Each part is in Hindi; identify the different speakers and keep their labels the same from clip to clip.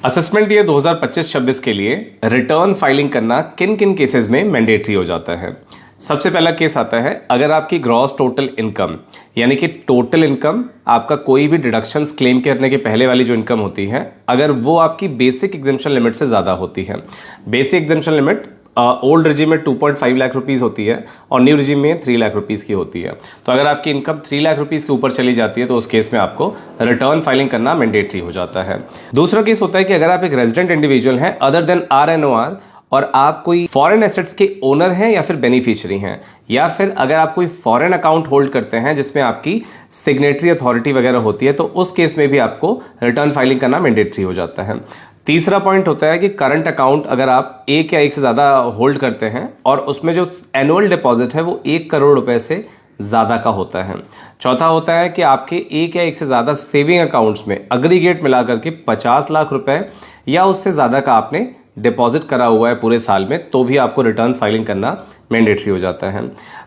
Speaker 1: असेसमेंट ईयर 2025-26 के लिए रिटर्न फाइलिंग करना किन किन केसेस में मैंडेटरी हो जाता है। सबसे पहला केस आता है अगर आपकी ग्रॉस टोटल इनकम यानी कि टोटल इनकम, आपका कोई भी डिडक्शंस क्लेम करने के पहले वाली जो इनकम होती है, अगर वो आपकी बेसिक एग्जम्पशन लिमिट से ज़्यादा होती है। Basic exemption limit old regime में 2.5 लाख रुपीस होती है और न्यू रिजीम में 3 लाख रुपीस की होती है। तो अगर आपकी इनकम 3 लाख रुपीस के ऊपर चली जाती है तो उस केस में आपको रिटर्न फाइलिंग करना मैंडेटरी हो जाता है। दूसरा केस होता है कि अगर आप एक रेजिडेंट इंडिविजुअल हैं अदर देन RNOR और आप कोई फॉरेन एसेट्स के ओनर हैं या फिर बेनिफिशियरी हैं, या फिर अगर आप कोई फॉरेन अकाउंट होल्ड करते हैं जिसमें आपकी सिग्नेटरी अथॉरिटी वगैरह होती है, तो उस केस में भी आपको रिटर्न फाइलिंग करना मैंडेटरी हो जाता है। तीसरा पॉइंट होता है कि करंट अकाउंट अगर आप एक या एक से ज़्यादा होल्ड करते हैं और उसमें जो एनुअल डिपॉजिट है वो 1 करोड़ रुपए से ज़्यादा का होता है। चौथा होता है कि आपके एक या एक से ज़्यादा सेविंग अकाउंट्स में अग्रीगेट मिलाकर के 50 लाख रुपए या उससे ज़्यादा का आपने डिपॉजिट करा हुआ है पूरे साल में, तो भी आपको रिटर्न फाइलिंग करना मैंडेटरी हो जाता है।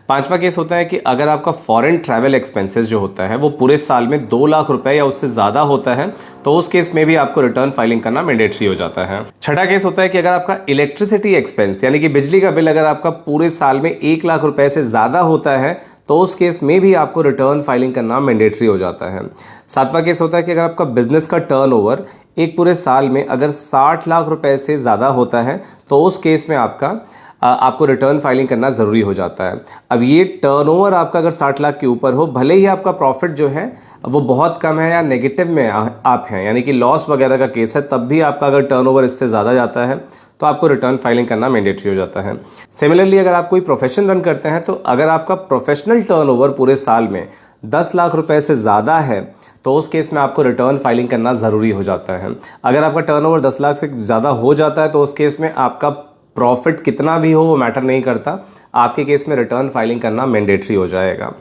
Speaker 1: पांचवा केस होता है कि अगर आपका फॉरेन ट्रैवल एक्सपेंसेस जो होता है वो पूरे साल में 2 लाख रुपए या उससे ज़्यादा होता है, तो उस केस में भी आपको रिटर्न फाइलिंग करना मैंडेटरी हो जाता है। छठा केस होता है कि अगर आपका इलेक्ट्रिसिटी एक्सपेंस यानी कि बिजली का बिल अगर आपका पूरे साल में 1 लाख रुपए से ज़्यादा होता है, तो उस केस में भी आपको रिटर्न फाइलिंग करना मैंडेटरी हो जाता है। सातवां केस होता है कि अगर आपका बिजनेस का टर्नओवर एक पूरे साल में अगर 60 लाख रुपए से ज़्यादा होता है, तो उस केस में आपको रिटर्न फाइलिंग करना ज़रूरी हो जाता है। अब ये टर्नओवर आपका अगर 60 लाख के ऊपर हो, भले ही आपका प्रॉफिट जो है वो बहुत कम है या नेगेटिव में आप हैं यानी कि लॉस वगैरह का केस है, तब भी आपका अगर टर्नओवर इससे ज़्यादा जाता है तो आपको रिटर्न फाइलिंग करना मैंडेटरी हो जाता है। सिमिलरली अगर आप कोई प्रोफेशन रन करते हैं, तो अगर आपका प्रोफेशनल टर्नओवर पूरे साल में 10 लाख रुपए से ज़्यादा है, तो उस केस में आपको रिटर्न फाइलिंग करना ज़रूरी हो जाता है। अगर आपका टर्नओवर 10 लाख से ज़्यादा हो जाता है, तो उस केस में आपका प्रॉफिट कितना भी हो वो मैटर नहीं करता, आपके केस में रिटर्न फाइलिंग करना मैंडेटरी हो जाएगा।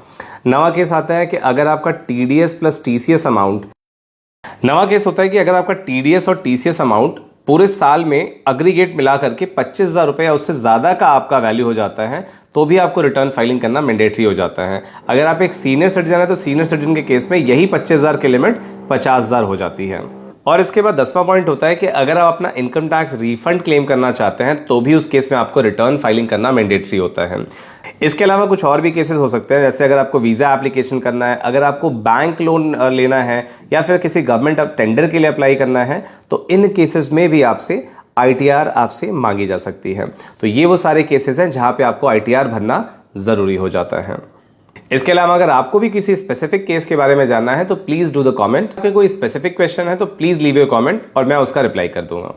Speaker 1: नवा केस आता है कि अगर आपका TDS प्लस TCS अमाउंट, नवा केस होता है कि अगर आपका TDS और TCS अमाउंट पूरे साल में अग्रीगेट मिला करके 25,000 रुपए या उससे ज़्यादा का आपका वैल्यू हो जाता है, तो भी आपको रिटर्न फाइलिंग करना मैंडेटरी हो जाता है। अगर आप एक सीनियर सिटीजन है तो सीनियर सिटीजन के केस में यही 25,000 की लिमिट 50,000 हो जाती है। और इसके बाद 10वां पॉइंट होता है कि अगर आप अपना इनकम टैक्स रिफंड क्लेम करना चाहते हैं, तो भी उस केस में आपको रिटर्न फाइलिंग करना मैंडेटरी होता है। इसके अलावा कुछ और भी केसेस हो सकते हैं, जैसे अगर आपको वीज़ा एप्लीकेशन करना है, अगर आपको बैंक लोन लेना है या फिर किसी गवर्नमेंट टेंडर के लिए अप्लाई करना है, तो इन केसेस में भी आपसे ITR आपसे मांगी जा सकती है। तो ये वो सारे केसेस हैं जहां पे आपको ITR भरना ज़रूरी हो जाता है। इसके अलावा अगर आपको भी किसी स्पेसिफिक केस के बारे में जानना है तो प्लीज़ डू द कमेंट। अगर कोई स्पेसिफिक क्वेश्चन है तो प्लीज़ लीव योर कमेंट और मैं उसका रिप्लाई कर दूंगा।